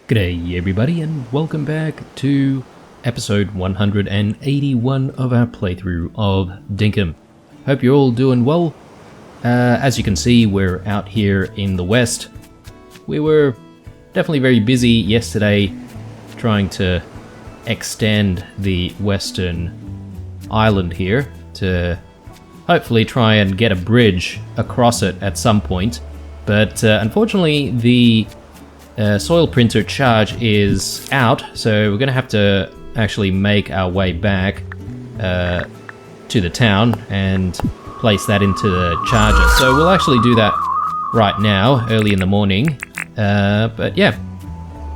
G'day everybody and welcome back to episode 181 of our playthrough of Dinkum. Hope you're all doing well. As you can see, we're out here in the west. We were definitely very busy yesterday trying to extend the western island here to hopefully try and get a bridge across it at some point. But unfortunately the soil printer charge is out, so we're going to have to actually make our way back to the town and place that into the charger. So we'll actually do that right now, early in the morning. But yeah,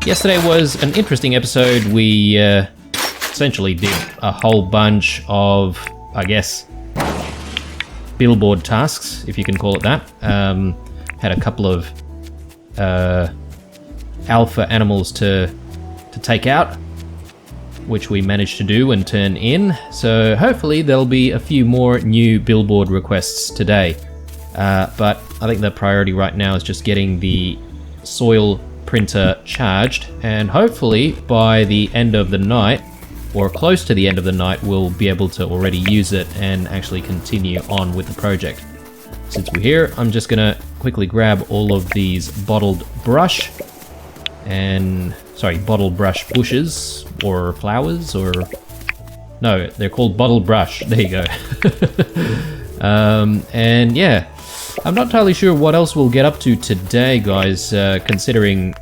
yesterday was an interesting episode. We essentially did a whole bunch of, I guess, billboard tasks, if you can call it that. Had a couple of alpha animals to take out, which we managed to do and turn in. So hopefully there'll be a few more new billboard requests today. But I think the priority right now is just getting the soil printer charged, and hopefully by the end of the night, or close to the end of the night, we'll be able to already use it and actually continue on with the project. Since we're here, I'm just gonna quickly grab all of these bottled brush bushes or flowers, or no, they're called bottled brush. There you go. And yeah, I'm not entirely sure what else we'll get up to today, guys, considering,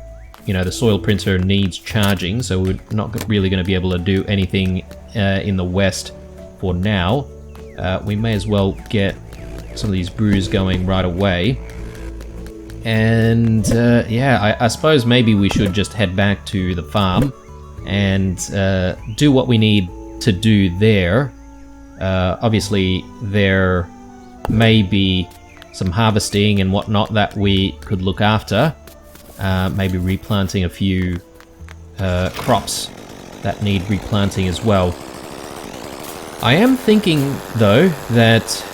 you know, the soil printer needs charging, so we're not really going to be able to do anything in the west for now. We may as well get some of these brews going right away. And yeah, I suppose maybe we should just head back to the farm and do what we need to do there. Obviously, there may be some harvesting and whatnot that we could look after. Maybe replanting a few crops that need replanting as well. I am thinking, though, that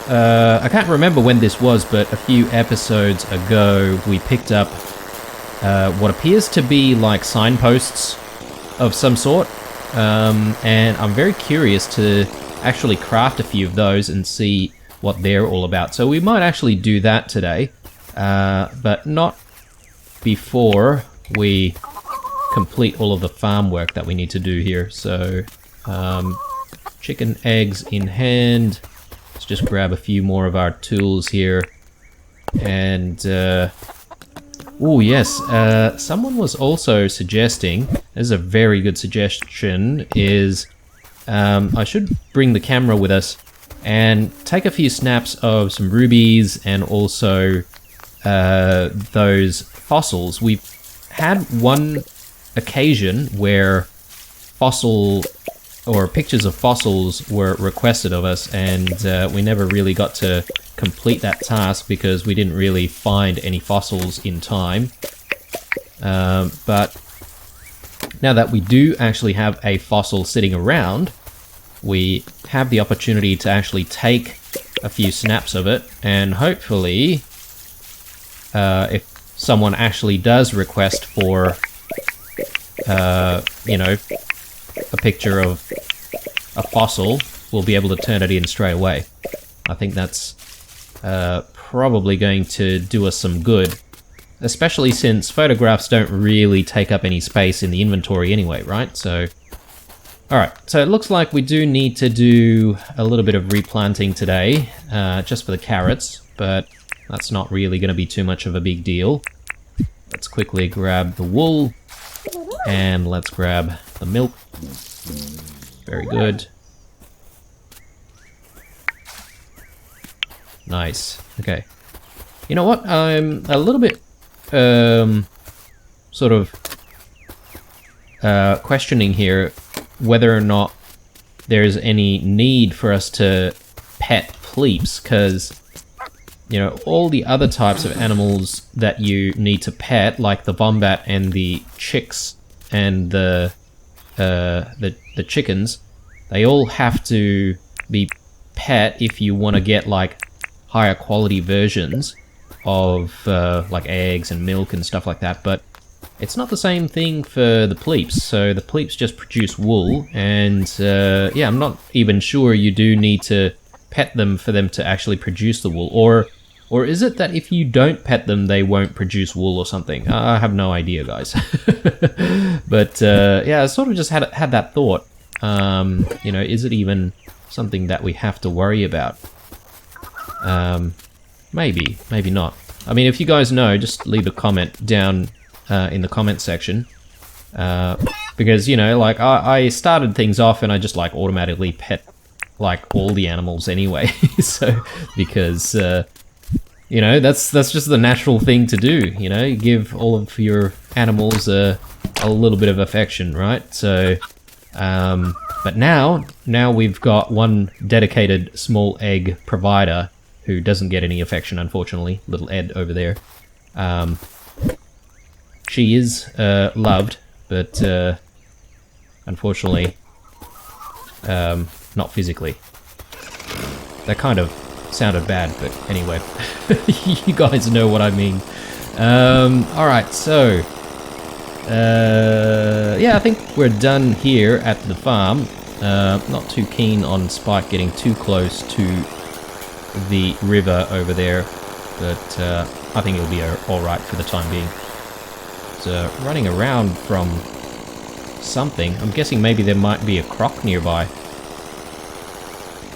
I can't remember when this was, but a few episodes ago we picked up what appears to be like signposts of some sort, and I'm very curious to actually craft a few of those and see what they're all about. So we might actually do that today, but not before we complete all of the farm work that we need to do here. So chicken eggs in hand. Let's just grab a few more of our tools here. And oh yes, someone was also suggesting, this is a very good suggestion, is I should bring the camera with us and take a few snaps of some rubies and also those fossils. We've had one occasion where pictures of fossils were requested of us, and we never really got to complete that task because we didn't really find any fossils in time. But now that we do actually have a fossil sitting around, we have the opportunity to actually take a few snaps of it, and hopefully if someone actually does request for you know, a picture of a fossil, we'll be able to turn it in straight away. I think that's probably going to do us some good, especially since photographs don't really take up any space in the inventory anyway, right? So alright, so it looks like we do need to do a little bit of replanting today, just for the carrots, but that's not really going to be too much of a big deal. Let's quickly grab the wool, and let's grab the milk. Very good. Nice. Okay. You know what? I'm a little bit sort of questioning here whether or not there's any need for us to pet pleeps, because, you know, all the other types of animals that you need to pet, like the wombat and the chicks and the chickens, they all have to be pet if you want to get like higher quality versions of like eggs and milk and stuff like that. But it's not the same thing for the pleeps. So the pleeps just produce wool, and yeah, I'm not even sure you do need to pet them for them to actually produce the wool, or is it that if you don't pet them, they won't produce wool or something? I have no idea, guys. But yeah, I sort of just had that thought. You know, is it even something that we have to worry about? Maybe, maybe not. I mean, if you guys know, just leave a comment down in the comment section. Because, you know, like, I started things off and I just, like, automatically pet, like, all the animals anyway. So, because, you know, that's just the natural thing to do, you know? You give all of your animals a little bit of affection, right? So, but now we've got one dedicated small egg provider who doesn't get any affection, unfortunately. Little Ed over there. She is loved, but unfortunately, not physically. That kind of sounded bad, but anyway, you guys know what I mean. Alright, so yeah, I think we're done here at the farm. Not too keen on Spike getting too close to the river over there, but I think it'll be alright for the time being. So, running around from something. I'm guessing maybe there might be a croc nearby.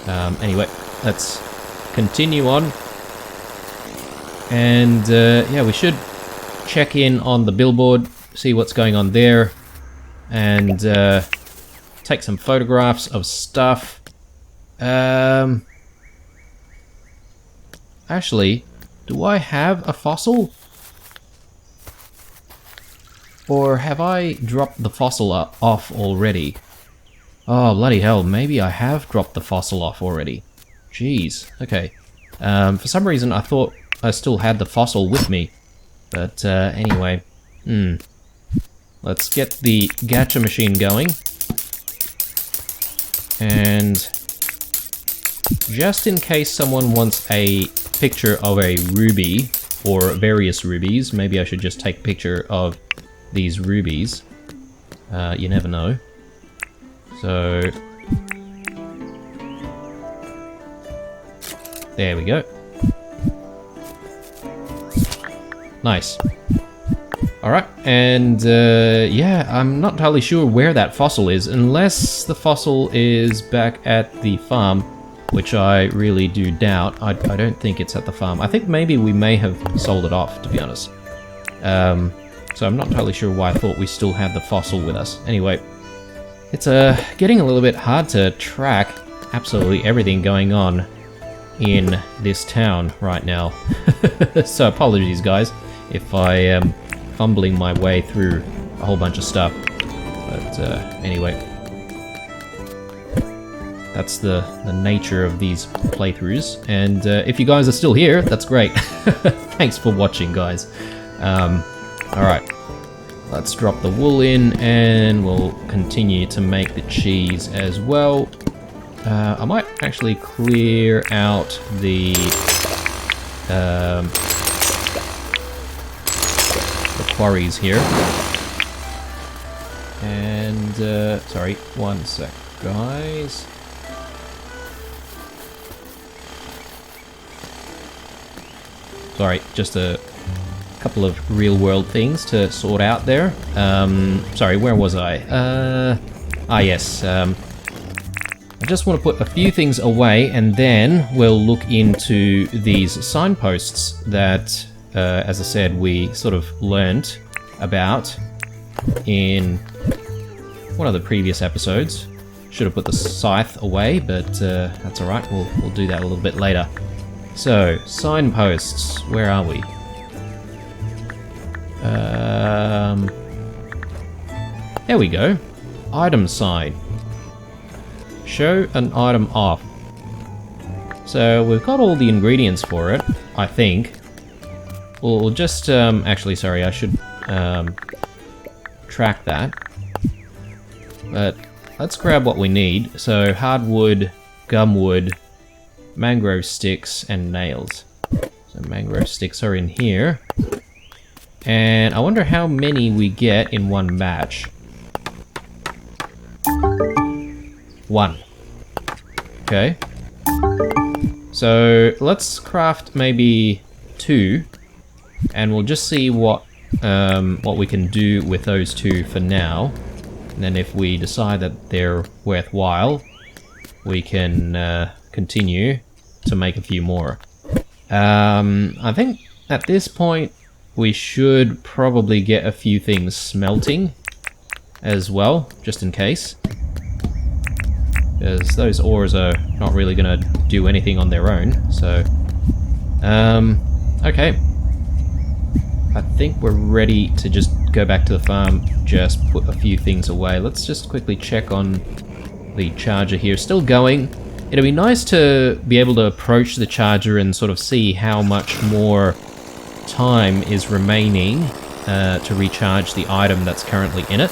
Anyway, let's continue on. And yeah, we should check in on the billboard, see what's going on there, and take some photographs of stuff. Actually, do I have a fossil? Or have I dropped the fossil off already? Oh, bloody hell, maybe I have dropped the fossil off already. Jeez, okay. For some reason I thought I still had the fossil with me. But anyway, let's get the gacha machine going. And just in case someone wants a picture of a ruby, or various rubies, maybe I should just take a picture of these rubies. You never know. So, there we go. Nice. Alright, and yeah, I'm not entirely sure where that fossil is, unless the fossil is back at the farm, which I really do doubt. I don't think it's at the farm. I think maybe we may have sold it off, to be honest. So I'm not entirely sure why I thought we still had the fossil with us. Anyway, it's getting a little bit hard to track absolutely everything going on in this town right now. So apologies, guys, if I am fumbling my way through a whole bunch of stuff. But anyway, that's the nature of these playthroughs. And if you guys are still here, that's great. Thanks for watching, guys. Alright, let's drop the wool in and we'll continue to make the cheese as well. I might actually clear out the quarries here. And, sorry, one sec, guys. Sorry, just a couple of real-world things to sort out there. Sorry, where was I? Yes. I just want to put a few things away, and then we'll look into these signposts that, as I said, we sort of learnt about in one of the previous episodes. Should have put the scythe away, but that's alright, we'll do that a little bit later. So, signposts, where are we? There we go. Item sign. Show an item off. So we've got all the ingredients for it, I think. We'll just, actually, sorry, I should track that. But let's grab what we need. So hardwood, gumwood, mangrove sticks, and nails. So mangrove sticks are in here. And I wonder how many we get in one match. 1. Okay. So let's craft maybe 2, and we'll just see what we can do with those 2 for now. And then if we decide that they're worthwhile, we can continue to make a few more. I think at this point we should probably get a few things smelting as well, just in case. Because those ores are not really going to do anything on their own, so... okay. I think we're ready to just go back to the farm, just put a few things away. Let's just quickly check on the charger here. Still going. It'd be nice to be able to approach the charger and sort of see how much more time is remaining to recharge the item that's currently in it.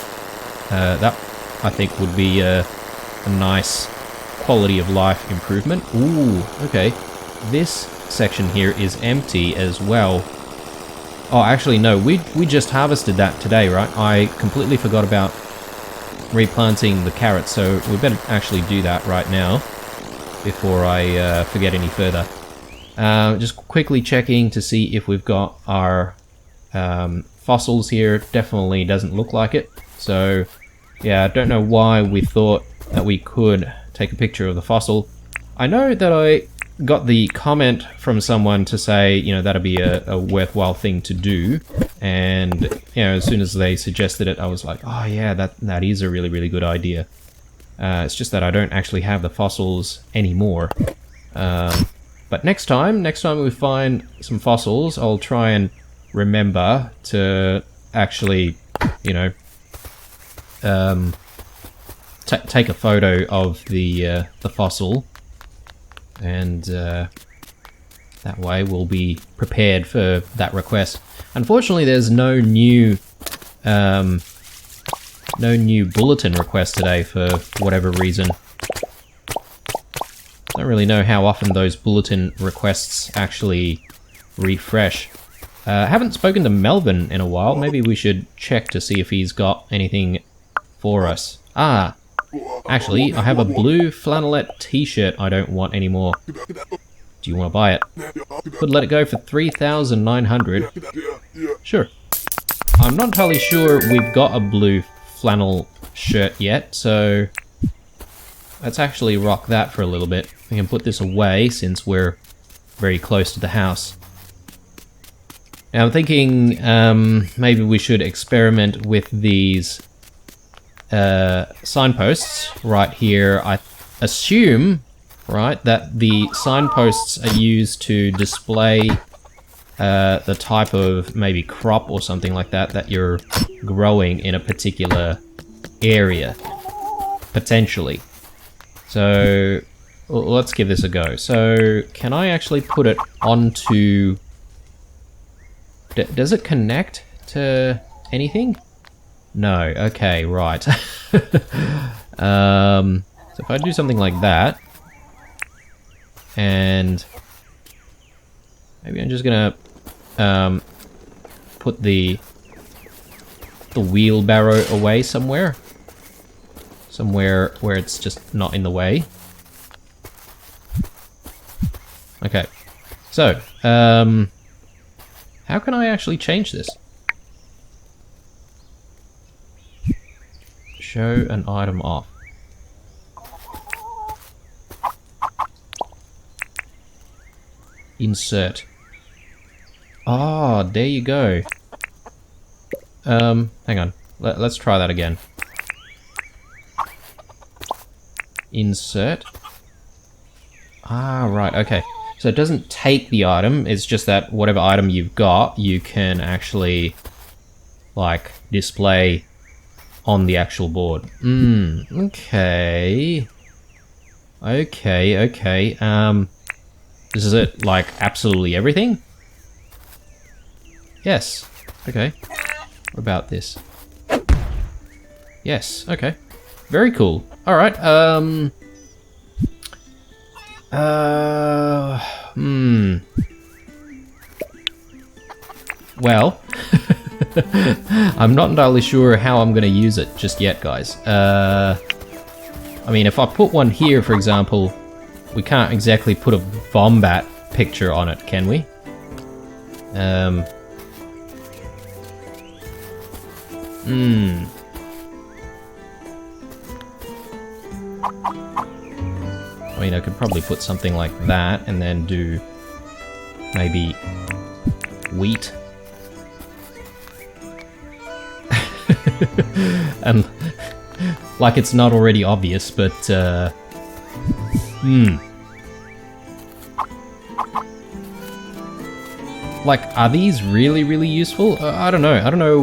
That, I think, would be a nice quality of life improvement. Ooh, okay. This section here is empty as well. Oh, actually, no, we just harvested that today, right? I completely forgot about replanting the carrots, so we better actually do that right now before I forget any further. Just quickly checking to see if we've got our fossils here. Definitely doesn't look like it. So, yeah, I don't know why we thought that we could take a picture of the fossil. I know that I got the comment from someone to say, you know, that'd be a worthwhile thing to do, and, you know, as soon as they suggested it, I was like, oh yeah, that is a really, really good idea. It's just that I don't actually have the fossils anymore. But next time we find some fossils, I'll try and remember to actually, you know, take a photo of the fossil, and that way we'll be prepared for that request. Unfortunately, there's no new bulletin request today for whatever reason. Don't really know how often those bulletin requests actually refresh. Haven't spoken to Melvin in a while. Maybe we should check to see if he's got anything for us. Ah, actually, I have a blue flannelette t-shirt I don't want anymore. Do you want to buy it? Could let it go for 3,900. Sure. I'm not entirely sure we've got a blue flannel shirt yet, so let's actually rock that for a little bit. We can put this away since we're very close to the house. Now I'm thinking maybe we should experiment with these signposts right here. I assume, right, that the signposts are used to display the type of maybe crop or something like that you're growing in a particular area, potentially. So let's give this a go. So can I actually put it onto... does it connect to anything? No. Okay, right. So if I do something like that, and maybe I'm just gonna put the wheelbarrow away somewhere where it's just not in the way. Okay, so how can I actually change this? Show an item off. Insert. Ah, there you go. Hang on. Let's try that again. Insert. Ah, right, okay. So it doesn't take the item, it's just that whatever item you've got, you can actually, like, display on the actual board. Okay. Okay. This is it, like, absolutely everything? Yes. Okay. What about this? Yes, okay. Very cool. Alright, well, I'm not entirely sure how I'm going to use it just yet, guys. I mean, if I put one here, for example, we can't exactly put a Vombat picture on it, can we? I mean, I could probably put something like that and then do maybe wheat. And like it's not already obvious, but like, are these really useful? I don't know. I don't know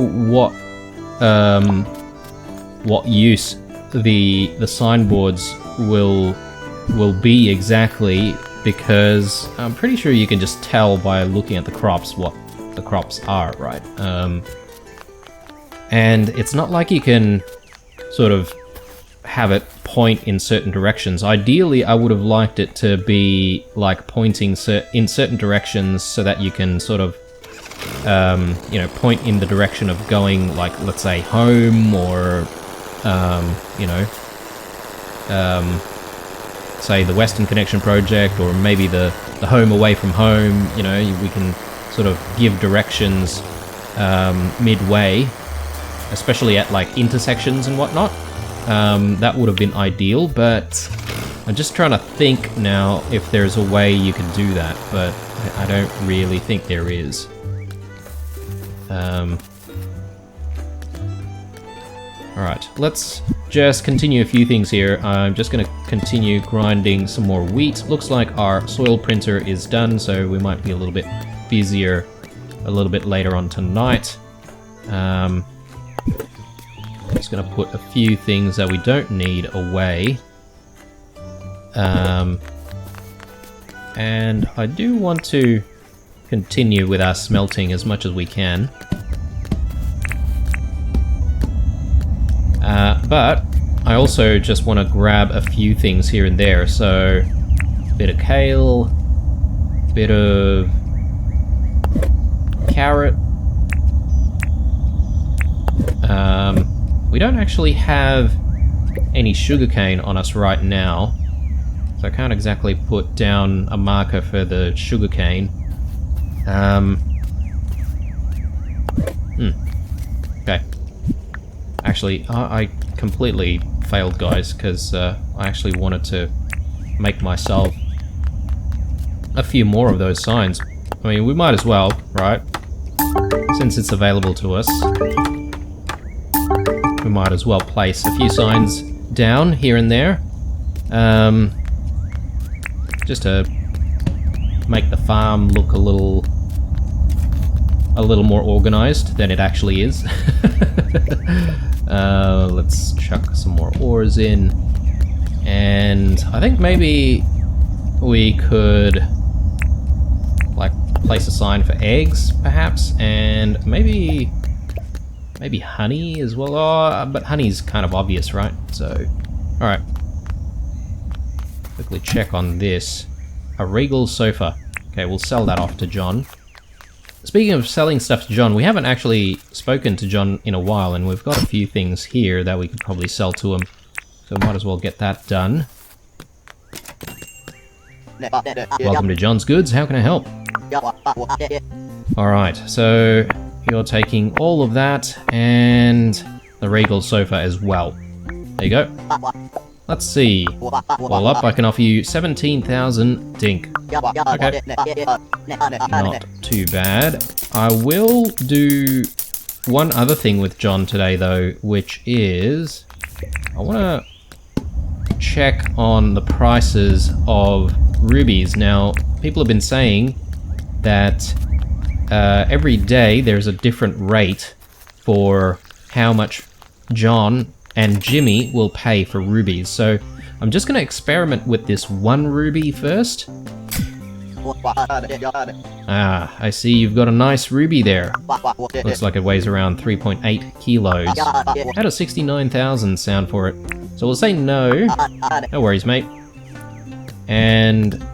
what use the signboards will be exactly, because I'm pretty sure you can just tell by looking at the crops what the crops are, right? And it's not like you can sort of have it point in certain directions. Ideally, I would have liked it to be like pointing in certain directions so that you can sort of, you know, point in the direction of going, like, let's say, home, or, you know, say the Western Connection project, or maybe the home away from home. You know, we can sort of give directions midway, especially at like intersections and whatnot. That would have been ideal, but I'm just trying to think now if there's a way you can do that, but I don't really think there is. Alright, let's just continue a few things here. I'm just going to continue grinding some more wheat. Looks like our soil printer is done, so we might be a little bit busier a little bit later on tonight. I'm just going to put a few things that we don't need away. And I do want to continue with our smelting as much as we can. But I also just want to grab a few things here and there. So, a bit of kale, a bit of carrot. We don't actually have any sugarcane on us right now, so I can't exactly put down a marker for the sugarcane. Okay. Actually, I completely failed, guys, because I actually wanted to make myself a few more of those signs. I mean, we might as well, right? Since it's available to us, we might as well place a few signs down here and there. Just to make the farm look a little more organized than it actually is. Let's chuck some more ores in, and I think maybe we could like place a sign for eggs, perhaps, and maybe honey as well. Oh, but honey's kind of obvious, right? So, all right. Quickly check on this. A regal sofa. Okay, we'll sell that off to John. Speaking of selling stuff to John, we haven't actually spoken to John in a while, and we've got a few things here that we could probably sell to him. So might as well get that done. Welcome to John's Goods. How can I help? Alright, so you're taking all of that and the regal sofa as well. There you go. Let's see. All up, I can offer you 17,000 dink. Okay. Not too bad. I will do one other thing with John today, though, which is I want to check on the prices of rubies. Now, people have been saying that every day there's a different rate for how much John and Jimmy will pay for rubies. So I'm just going to experiment with this one ruby first. Ah, I see you've got a nice ruby there. Looks like it weighs around 3.8 kilos. How does 69,000 sound for it? So we'll say no. No worries, mate. And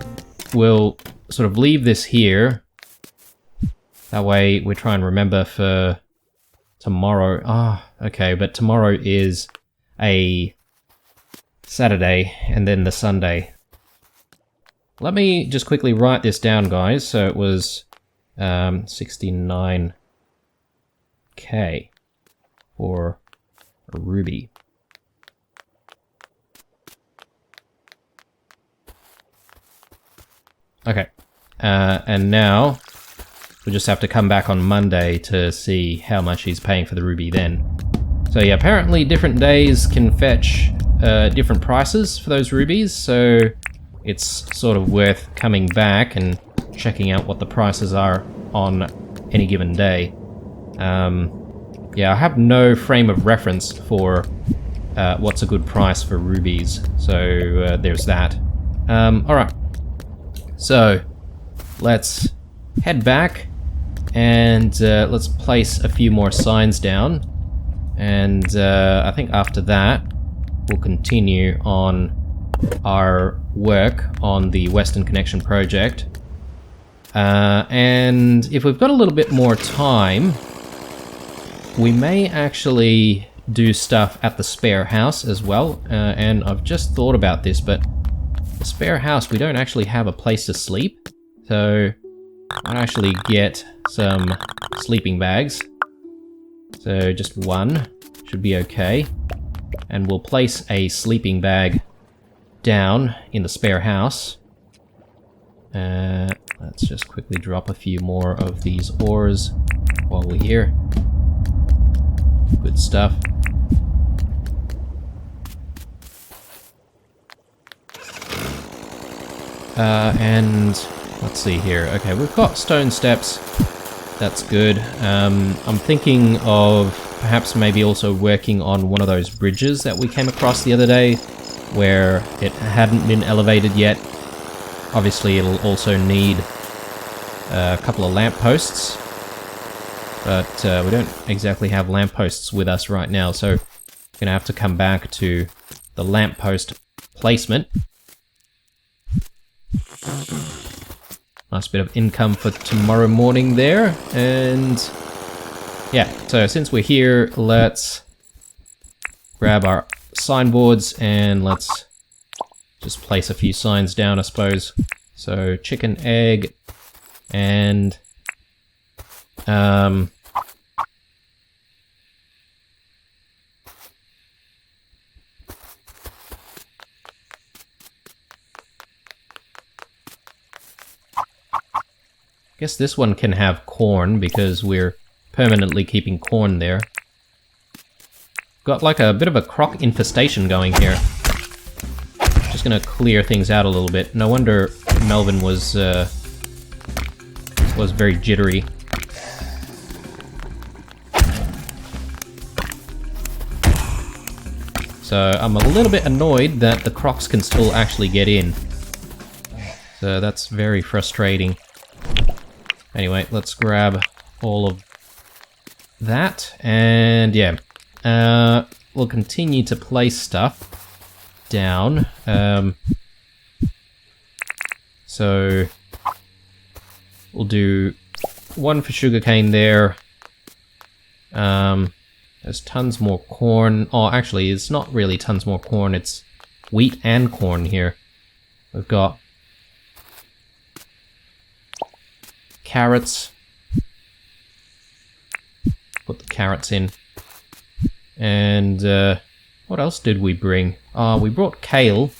we'll sort of leave this here. That way we try and remember for tomorrow. Ah, okay, but tomorrow is a Saturday and then the Sunday. Let me just quickly write this down, guys. So it was 69k for a ruby. Okay, and now we'll just have to come back on Monday to see how much he's paying for the ruby then. So yeah, apparently different days can fetch different prices for those rubies, so it's sort of worth coming back and checking out what the prices are on any given day. Yeah, I have no frame of reference for what's a good price for rubies, so there's that. Alright, so let's head back and let's place a few more signs down, and I think after that we'll continue on our work on the Western Connection project. And if we've got a little bit more time, we may actually do stuff at the spare house as well. And I've just thought about this, but the spare house, we don't actually have a place to sleep. So I'll actually get some sleeping bags. So just one should be okay. And we'll place a sleeping bag down in the spare house. Let's just quickly drop a few more of these ores while we're here. Good stuff. And let's see here. Okay, we've got stone steps. That's good. I'm thinking of perhaps maybe also working on one of those bridges that we came across the other day, where it hadn't been elevated yet. Obviously, it'll also need a couple of lampposts, but we don't exactly have lampposts with us right now, so we're gonna have to come back to the lamppost placement. Nice bit of income for tomorrow morning there, and yeah, so since we're here, let's grab our signboards and let's just place a few signs down, I suppose. So chicken, egg, and I guess this one can have corn because we're permanently keeping corn there. Got like a bit of a croc infestation going here. Just gonna clear things out a little bit. No wonder Melvin was very jittery. So I'm a little bit annoyed that the crocs can still actually get in. So that's very frustrating. Anyway, let's grab all of that, and yeah, we'll continue to place stuff down. So we'll do one for sugarcane there. There's tons more corn. Oh, actually, it's not really tons more corn, it's wheat and corn here. We've got carrots. Put the carrots in. And what else did we bring? We brought kale.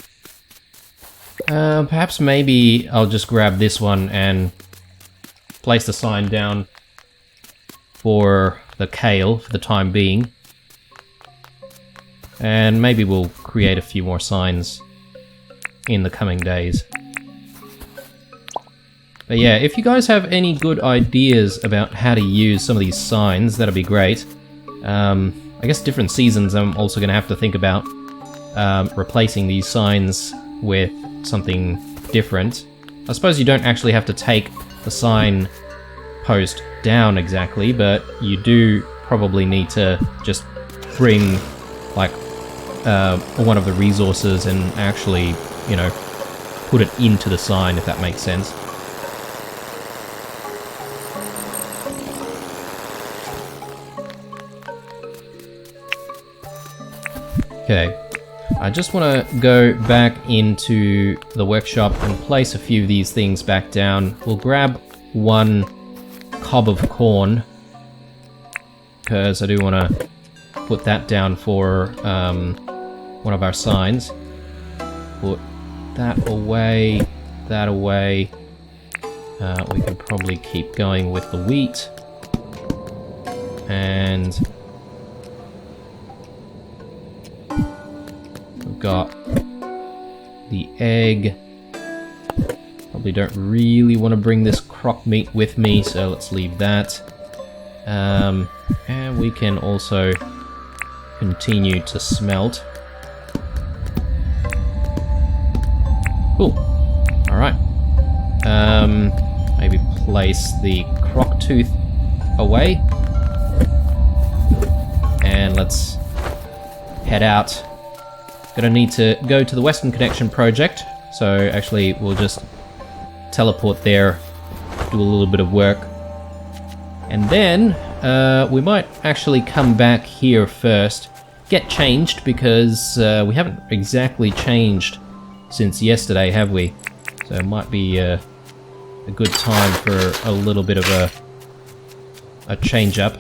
Perhaps maybe I'll just grab this one and place the sign down for the kale for the time being. And maybe we'll create a few more signs in the coming days. But yeah, if you guys have any good ideas about how to use some of these signs, that'd be great. I guess different seasons I'm also going to have to think about replacing these signs with something different. I suppose you don't actually have to take the sign post down exactly, but you do probably need to just bring like one of the resources and actually, you know, put it into the sign, if that makes sense. Okay. I just want to go back into the workshop and place a few of these things back down. We'll grab one cob of corn, because I do want to put that down for one of our signs. Put that away, that away. We can probably keep going with the wheat. And we've got the egg. Probably don't really want to bring this crock meat with me, so let's leave that. And we can also continue to smelt. Cool. Alright. Maybe place the crock tooth away. And let's head out. Gonna need to go to the Western Connection project, so actually we'll just teleport there, do a little bit of work, and then we might actually come back here first, get changed, because we haven't exactly changed since yesterday, have we? So it might be a good time for a little bit of a change up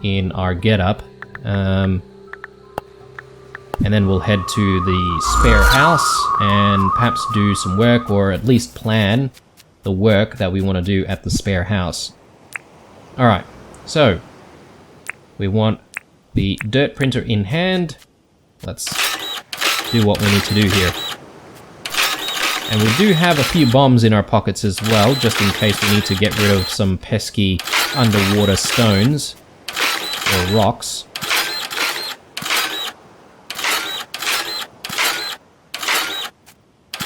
in our getup. And then we'll head to the spare house and perhaps do some work, or at least plan the work that we want to do at the spare house. Alright, so we want the dirt printer in hand. Let's do what we need to do here. And we do have a few bombs in our pockets as well, just in case we need to get rid of some pesky underwater stones or rocks.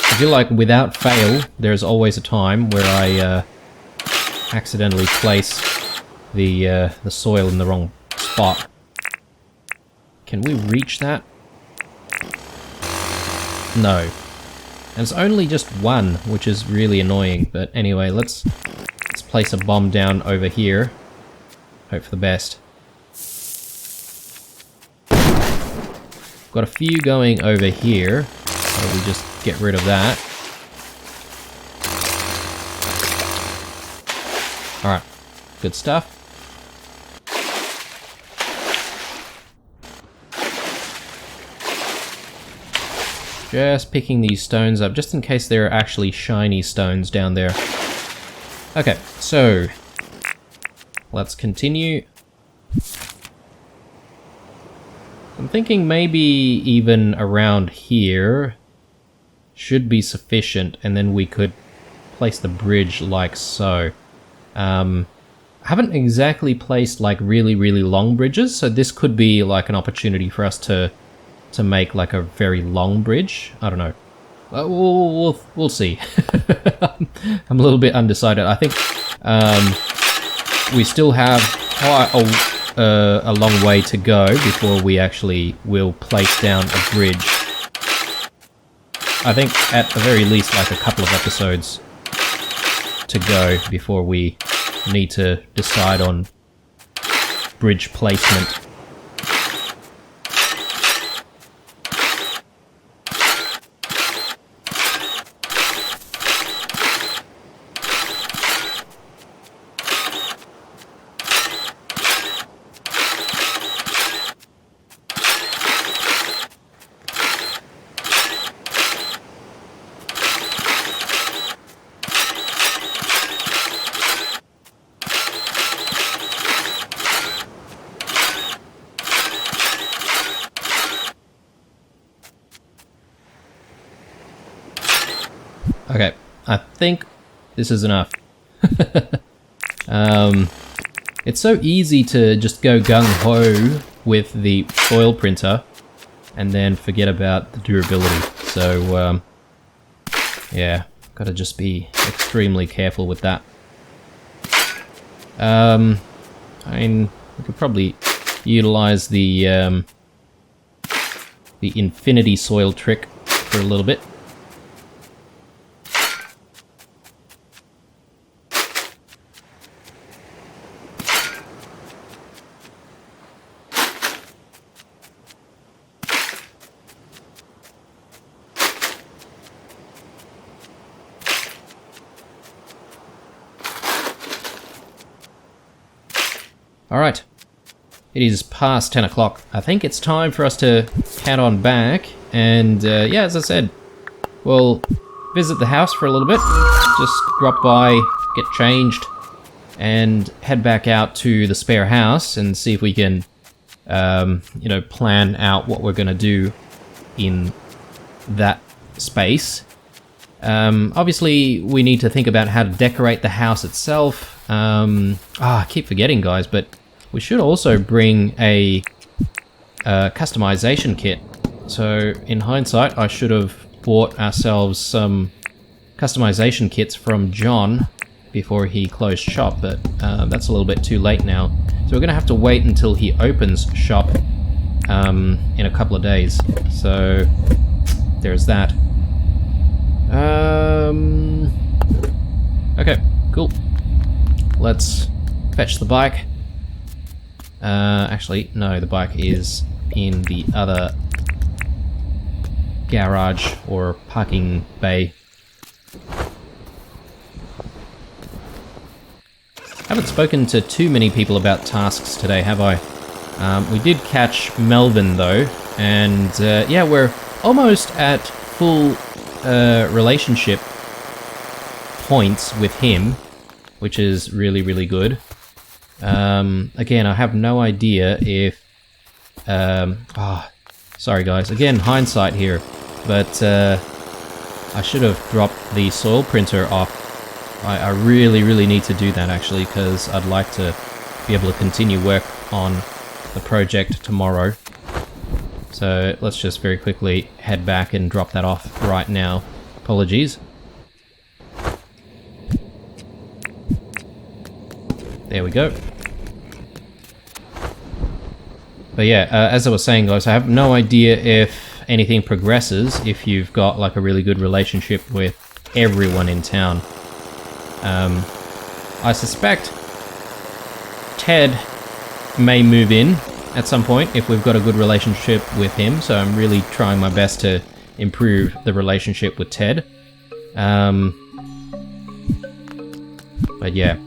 I feel like without fail, there's always a time where I accidentally place the soil in the wrong spot. Can we reach that? No. And it's only just one, which is really annoying. But anyway, let's place a bomb down over here. Hope for the best. Got a few going over here. So we just get rid of that. Alright, good stuff. Just picking these stones up, just in case there are actually shiny stones down there. Okay, so let's continue. I'm thinking maybe even around here should be sufficient, and then we could place the bridge like so. I haven't exactly placed like really long bridges, so this could be like an opportunity for us to make like a very long bridge. I don't know. We'll see. I'm a little bit undecided. I think we still have quite a long way to go before we actually will place down a bridge. I think at the very least like a couple of episodes to go before we need to decide on bridge placement. Okay, I think this is enough. It's so easy to just go gung-ho with the foil printer and then forget about the durability. So, yeah, gotta just be extremely careful with that. I mean, we could probably utilize the infinity soil trick for a little bit. Alright. It is past 10 o'clock. I think it's time for us to head on back. And yeah, as I said, we'll visit the house for a little bit. Just drop by, get changed, and head back out to the spare house and see if we can, you know, plan out what we're going to do in that space. Obviously, we need to think about how to decorate the house itself. I keep forgetting, guys, but we should also bring a customization kit. So, in hindsight, I should have bought ourselves some customization kits from John before he closed shop, but that's a little bit too late now. So we're going to have to wait until he opens shop in a couple of days. So, there's that. Okay, cool. Let's fetch the bike. Actually, no, the bike is in the other garage or parking bay. Haven't spoken to too many people about tasks today, have I? We did catch Melvin though, and yeah, we're almost at full relationship points with him, which is really, really good. Again, I have no idea if... sorry guys, again, hindsight here, but I should have dropped the soil printer off. I really, really need to do that actually, because I'd like to be able to continue work on the project tomorrow. So let's just very quickly head back and drop that off right now. Apologies. There we go. But yeah, as I was saying, guys, I have no idea if anything progresses if you've got like a really good relationship with everyone in town. I suspect Ted may move in at some point if we've got a good relationship with him, so I'm really trying my best to improve the relationship with Ted. But yeah,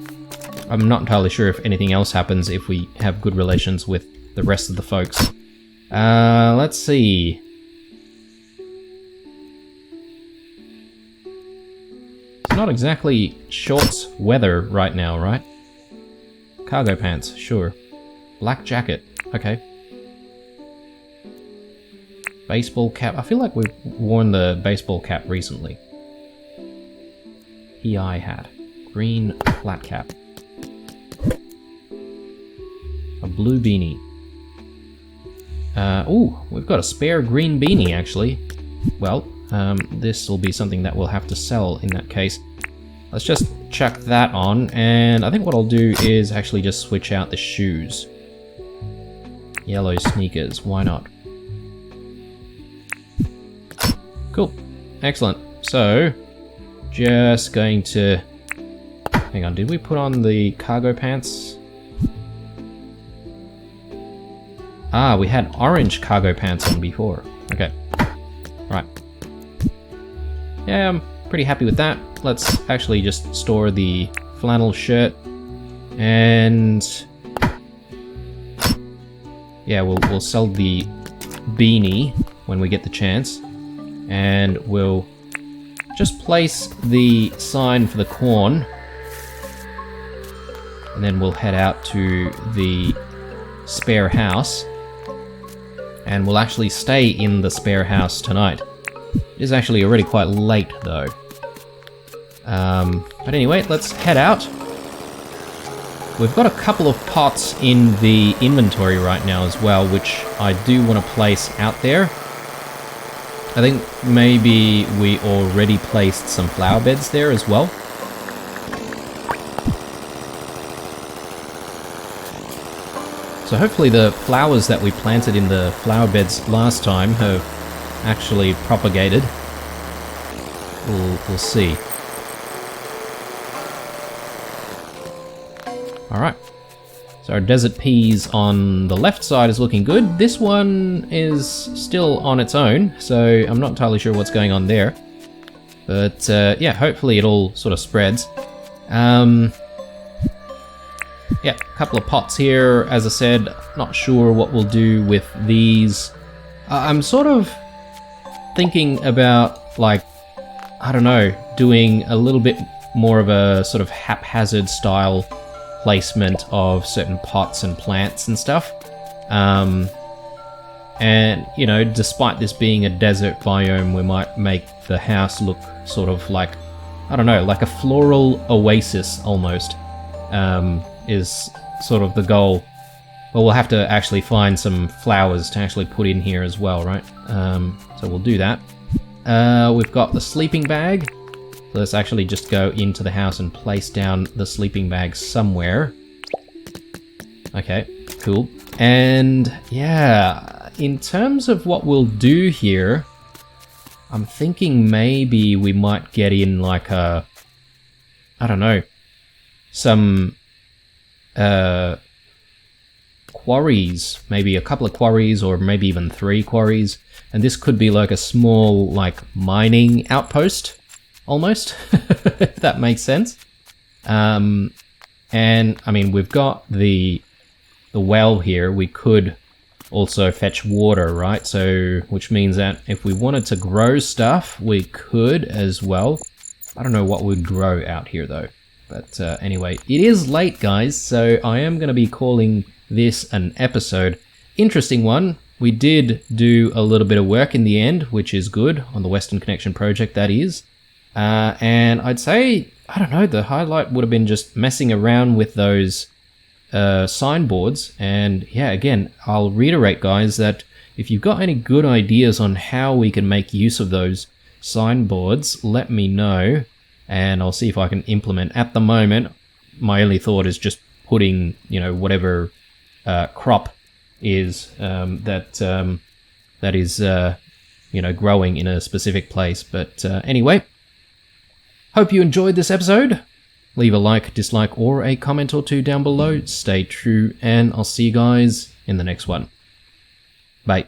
I'm not entirely sure if anything else happens if we have good relations with the rest of the folks. Let's see. It's not exactly shorts weather right now, right? Cargo pants, sure. Black jacket, okay. Baseball cap. I feel like we've worn the baseball cap recently. PI hat. Green flat cap. A blue beanie. Ooh, we've got a spare green beanie, actually. Well, this will be something that we'll have to sell in that case. Let's just chuck that on, and I think what I'll do is actually just switch out the shoes. Yellow sneakers, why not? Cool, excellent. So, just going to... Hang on, did we put on the cargo pants? Ah, we had orange cargo pants on before. Okay. Right. Yeah, I'm pretty happy with that. Let's actually just store the flannel shirt. And... yeah, we'll sell the beanie when we get the chance. And we'll just place the sign for the corn. And then we'll head out to the spare house. And we'll actually stay in the spare house tonight. It is actually already quite late, though. But anyway, let's head out. We've got a couple of pots in the inventory right now as well, which I do want to place out there. I think maybe we already placed some flower beds there as well. So hopefully the flowers that we planted in the flower beds last time have actually propagated. We'll see. Alright. So our desert peas on the left side is looking good. This one is still on its own, so I'm not entirely sure what's going on there. But yeah, hopefully it all sort of spreads. Yeah, a couple of pots here. As I said, not sure what we'll do with these. I'm sort of thinking about, like, I don't know, doing a little bit more of a sort of haphazard style placement of certain pots and plants and stuff. And, you know, despite this being a desert biome, we might make the house look sort of like, I don't know, like a floral oasis almost, is sort of the goal. But we'll have to actually find some flowers to actually put in here as well, right? So we'll do that. We've got the sleeping bag. So let's actually just go into the house and place down the sleeping bag somewhere. Okay, cool. And yeah, in terms of what we'll do here, I'm thinking maybe we might get in like a, I don't know, some quarries, maybe a couple of quarries or maybe even 3 quarries. And this could be like a small, like, mining outpost, almost, if that makes sense. And, I mean, we've got the well here. We could also fetch water, right? So, which means that if we wanted to grow stuff, we could as well. I don't know what would grow out here, though. But anyway, it is late, guys, so I am going to be calling this an episode. Interesting one. We did do a little bit of work in the end, which is good, on the Western Connection project, that is. And I'd say, I don't know, the highlight would have been just messing around with those signboards. And yeah, again, I'll reiterate, guys, that if you've got any good ideas on how we can make use of those signboards, let me know, and I'll see if I can implement. At the moment, my only thought is just putting, you know, whatever crop is that is you know, growing in a specific place. But anyway, hope you enjoyed this episode. Leave a like, dislike, or a comment or two down below. Stay true, and I'll see you guys in the next one. Bye.